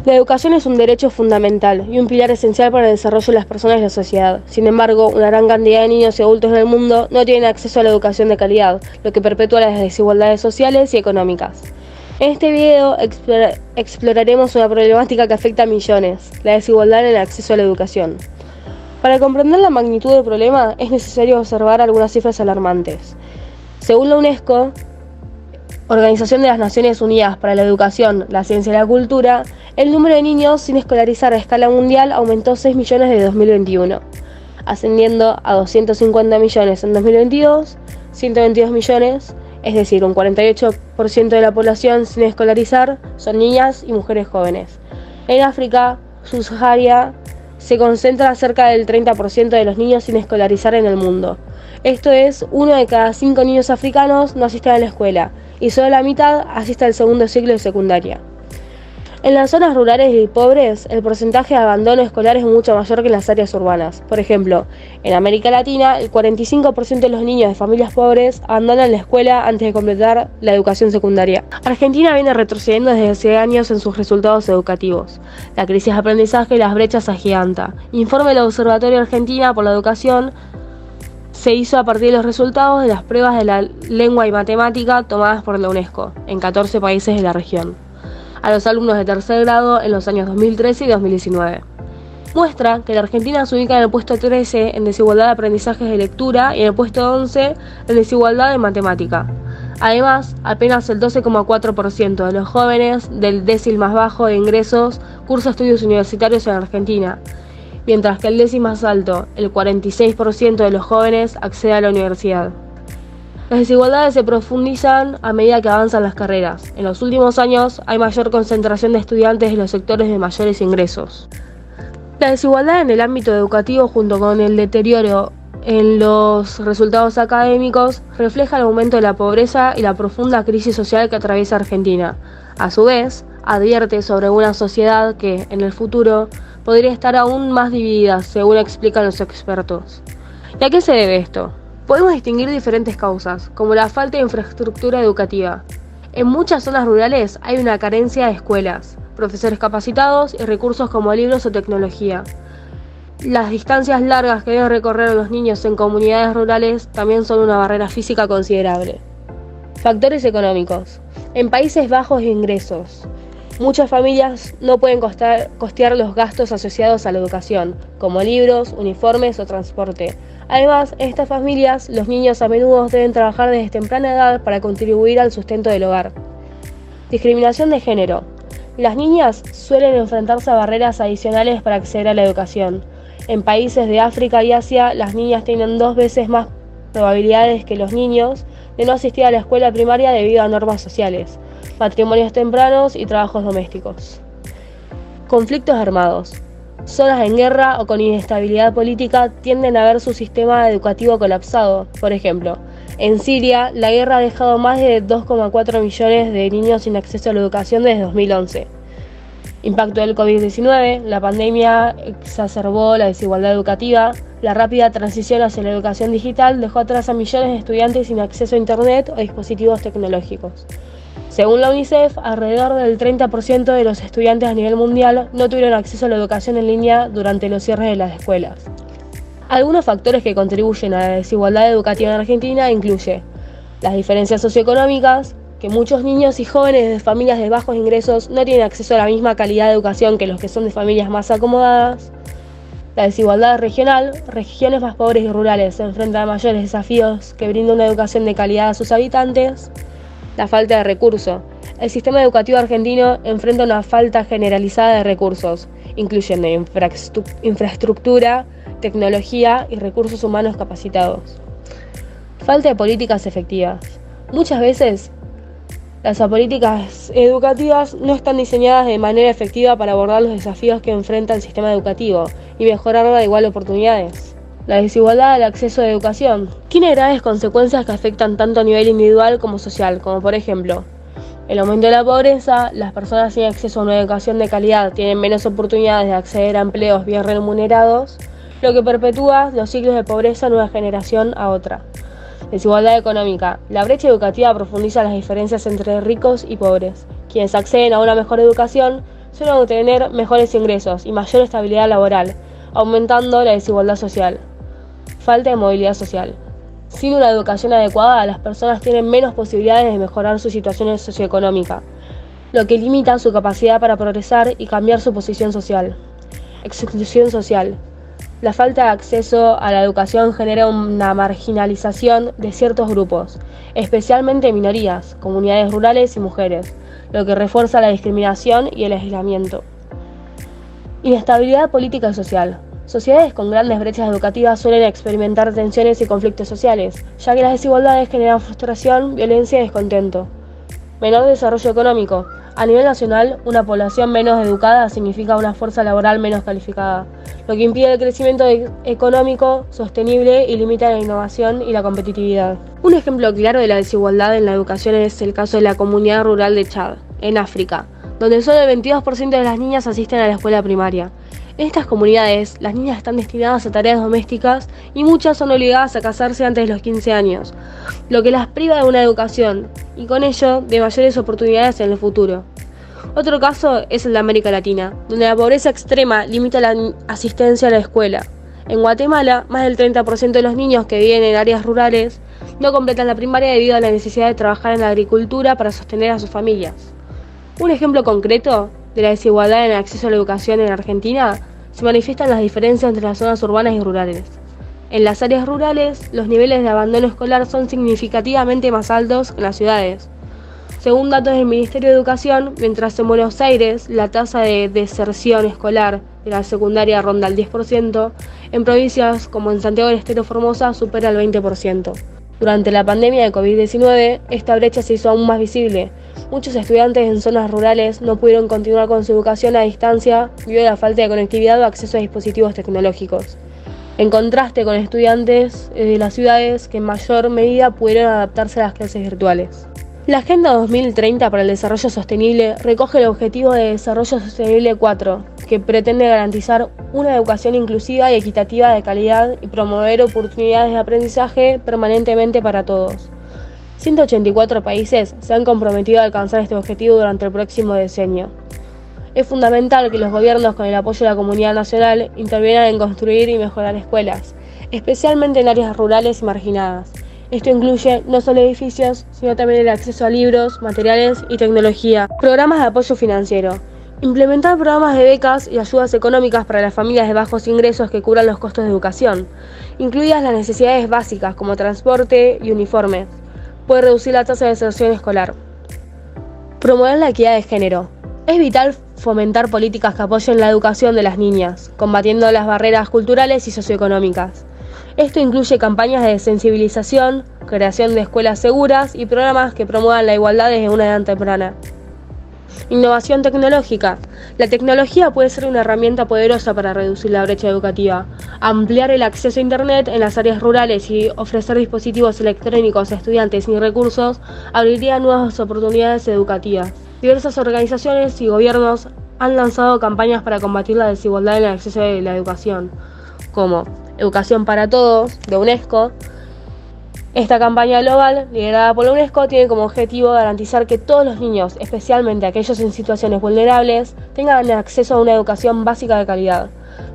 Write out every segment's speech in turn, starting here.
La educación es un derecho fundamental y un pilar esencial para el desarrollo de las personas y la sociedad. Sin embargo, una gran cantidad de niños y adultos en el mundo no tienen acceso a la educación de calidad, lo que perpetúa las desigualdades sociales y económicas. En este video exploraremos una problemática que afecta a millones, la desigualdad en el acceso a la educación. Para comprender la magnitud del problema es necesario observar algunas cifras alarmantes. Según la UNESCO, Organización de las Naciones Unidas para la Educación, la Ciencia y la Cultura, el número de niños sin escolarizar a escala mundial aumentó 6 millones de 2021, ascendiendo a 250 millones en 2022, 122 millones, es decir, un 48% de la población sin escolarizar son niñas y mujeres jóvenes. En África subsahariana se concentra cerca del 30% de los niños sin escolarizar en el mundo. Esto es, 1 de cada 5 niños africanos no asiste a la escuela y solo la mitad asiste al segundo ciclo de secundaria. En las zonas rurales y pobres, el porcentaje de abandono escolar es mucho mayor que en las áreas urbanas. Por ejemplo, en América Latina, el 45% de los niños de familias pobres abandonan la escuela antes de completar la educación secundaria. Argentina viene retrocediendo desde hace años en sus resultados educativos. La crisis de aprendizaje y las brechas se agigantan. Informe del Observatorio Argentina por la Educación se hizo a partir de los resultados de las pruebas de la lengua y matemática tomadas por la UNESCO en 14 países de la región, a los alumnos de tercer grado en los años 2013 y 2019. Muestra que la Argentina se ubica en el puesto 13 en desigualdad de aprendizajes de lectura y en el puesto 11 en desigualdad de matemática. Además, apenas el 12,4% de los jóvenes del decil más bajo de ingresos cursa estudios universitarios en Argentina, mientras que el décimo más alto, el 46% de los jóvenes, accede a la universidad. Las desigualdades se profundizan a medida que avanzan las carreras. En los últimos años hay mayor concentración de estudiantes en los sectores de mayores ingresos. La desigualdad en el ámbito educativo, junto con el deterioro en los resultados académicos, refleja el aumento de la pobreza y la profunda crisis social que atraviesa Argentina. A su vez, advierte sobre una sociedad que, en el futuro, podría estar aún más dividida, según explican los expertos. ¿Y a qué se debe esto? Podemos distinguir diferentes causas, como la falta de infraestructura educativa. En muchas zonas rurales hay una carencia de escuelas, profesores capacitados y recursos como libros o tecnología. Las distancias largas que deben recorrer los niños en comunidades rurales también son una barrera física considerable. Factores económicos. En países bajos de ingresos, muchas familias no pueden costear los gastos asociados a la educación, como libros, uniformes o transporte. Además, en estas familias, los niños a menudo deben trabajar desde temprana edad para contribuir al sustento del hogar. Discriminación de género. Las niñas suelen enfrentarse a barreras adicionales para acceder a la educación. En países de África y Asia, las niñas tienen 2 veces más probabilidades que los niños de no asistir a la escuela primaria debido a normas sociales, matrimonios tempranos y trabajos domésticos. Conflictos armados. Zonas en guerra o con inestabilidad política tienden a ver su sistema educativo colapsado. Por ejemplo, en Siria, la guerra ha dejado más de 2,4 millones de niños sin acceso a la educación desde 2011. Impacto del COVID-19, la pandemia exacerbó la desigualdad educativa, la rápida transición hacia la educación digital dejó atrás a millones de estudiantes sin acceso a Internet o dispositivos tecnológicos. Según la UNICEF, alrededor del 30% de los estudiantes a nivel mundial no tuvieron acceso a la educación en línea durante los cierres de las escuelas. Algunos factores que contribuyen a la desigualdad educativa en Argentina incluyen las diferencias socioeconómicas, que muchos niños y jóvenes de familias de bajos ingresos no tienen acceso a la misma calidad de educación que los que son de familias más acomodadas. La desigualdad regional, regiones más pobres y rurales se enfrentan a mayores desafíos que brindan una educación de calidad a sus habitantes. La falta de recursos. El sistema educativo argentino enfrenta una falta generalizada de recursos, incluyendo infraestructura, tecnología y recursos humanos capacitados. Falta de políticas efectivas. Muchas veces, las políticas educativas no están diseñadas de manera efectiva para abordar los desafíos que enfrenta el sistema educativo y mejorar la igualdad de oportunidades. La desigualdad del acceso a la educación tiene graves consecuencias que afectan tanto a nivel individual como social, como por ejemplo, el aumento de la pobreza. Las personas sin acceso a una educación de calidad tienen menos oportunidades de acceder a empleos bien remunerados, lo que perpetúa los ciclos de pobreza de una generación a otra. Desigualdad económica. La brecha educativa profundiza las diferencias entre ricos y pobres. Quienes acceden a una mejor educación suelen obtener mejores ingresos y mayor estabilidad laboral, aumentando la desigualdad social. Falta de movilidad social. Sin una educación adecuada, las personas tienen menos posibilidades de mejorar su situación socioeconómica, lo que limita su capacidad para progresar y cambiar su posición social. Exclusión social. La falta de acceso a la educación genera una marginalización de ciertos grupos, especialmente minorías, comunidades rurales y mujeres, lo que refuerza la discriminación y el aislamiento. Inestabilidad política y social. Sociedades con grandes brechas educativas suelen experimentar tensiones y conflictos sociales, ya que las desigualdades generan frustración, violencia y descontento. Menor desarrollo económico. A nivel nacional, una población menos educada significa una fuerza laboral menos calificada, lo que impide el crecimiento económico sostenible y limita la innovación y la competitividad. Un ejemplo claro de la desigualdad en la educación es el caso de la comunidad rural de Chad, en África, donde solo el 22% de las niñas asisten a la escuela primaria. En estas comunidades, las niñas están destinadas a tareas domésticas y muchas son obligadas a casarse antes de los 15 años, lo que las priva de una educación y con ello de mayores oportunidades en el futuro. Otro caso es el de América Latina, donde la pobreza extrema limita la asistencia a la escuela. En Guatemala, más del 30% de los niños que viven en áreas rurales no completan la primaria debido a la necesidad de trabajar en la agricultura para sostener a sus familias. Un ejemplo concreto de la desigualdad en el acceso a la educación en Argentina se manifiestan las diferencias entre las zonas urbanas y rurales. En las áreas rurales, los niveles de abandono escolar son significativamente más altos que en las ciudades. Según datos del Ministerio de Educación, mientras en Buenos Aires la tasa de deserción escolar de la secundaria ronda el 10%, en provincias como en Santiago del Estero Formosa supera el 20%. Durante la pandemia de COVID-19, esta brecha se hizo aún más visible. Muchos estudiantes en zonas rurales no pudieron continuar con su educación a distancia debido a la falta de conectividad o acceso a dispositivos tecnológicos, en contraste con estudiantes de las ciudades que en mayor medida pudieron adaptarse a las clases virtuales. La Agenda 2030 para el Desarrollo Sostenible recoge el Objetivo de Desarrollo Sostenible 4, que pretende garantizar una educación inclusiva y equitativa de calidad y promover oportunidades de aprendizaje permanentemente para todos. 184 países se han comprometido a alcanzar este objetivo durante el próximo decenio. Es fundamental que los gobiernos, con el apoyo de la comunidad nacional, intervengan en construir y mejorar escuelas, especialmente en áreas rurales y marginadas. Esto incluye no solo edificios, sino también el acceso a libros, materiales y tecnología. Programas de apoyo financiero. Implementar programas de becas y ayudas económicas para las familias de bajos ingresos que cubran los costos de educación, incluidas las necesidades básicas como transporte y uniformes. Puede reducir la tasa de deserción escolar. Promover la equidad de género. Es vital fomentar políticas que apoyen la educación de las niñas, combatiendo las barreras culturales y socioeconómicas. Esto incluye campañas de sensibilización, creación de escuelas seguras y programas que promuevan la igualdad desde una edad temprana. Innovación tecnológica. La tecnología puede ser una herramienta poderosa para reducir la brecha educativa, ampliar el acceso a Internet en las áreas rurales y ofrecer dispositivos electrónicos a estudiantes sin recursos abriría nuevas oportunidades educativas. Diversas organizaciones y gobiernos han lanzado campañas para combatir la desigualdad en el acceso a la educación, como Educación para Todos, de UNESCO. Esta campaña global, liderada por la UNESCO, tiene como objetivo garantizar que todos los niños, especialmente aquellos en situaciones vulnerables, tengan acceso a una educación básica de calidad.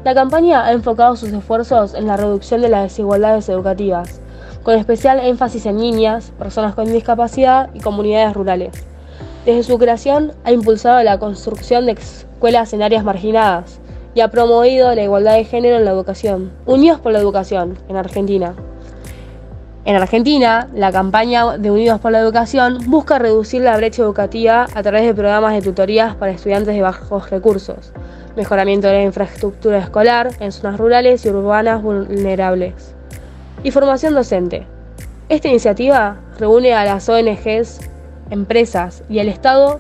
La campaña ha enfocado sus esfuerzos en la reducción de las desigualdades educativas, con especial énfasis en niñas, personas con discapacidad y comunidades rurales. Desde su creación, ha impulsado la construcción de escuelas en áreas marginadas y ha promovido la igualdad de género en la educación. Unidos por la Educación, en Argentina. En Argentina, la campaña de Unidos por la Educación busca reducir la brecha educativa a través de programas de tutorías para estudiantes de bajos recursos, mejoramiento de la infraestructura escolar en zonas rurales y urbanas vulnerables, y formación docente. Esta iniciativa reúne a las ONGs, empresas y al Estado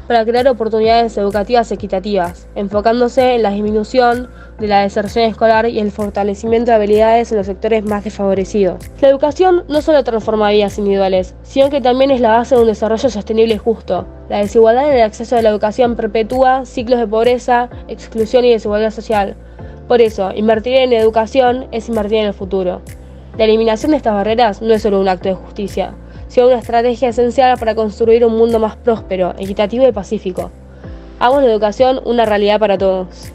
para crear oportunidades educativas equitativas, enfocándose en la disminución de la deserción escolar y el fortalecimiento de habilidades en los sectores más desfavorecidos. La educación no solo transforma vidas individuales, sino que también es la base de un desarrollo sostenible y justo. La desigualdad en el acceso a la educación perpetúa ciclos de pobreza, exclusión y desigualdad social. Por eso, invertir en educación es invertir en el futuro. La eliminación de estas barreras no es solo un acto de justicia, sino una estrategia esencial para construir un mundo más próspero, equitativo y pacífico. Hagamos la educación una realidad para todos.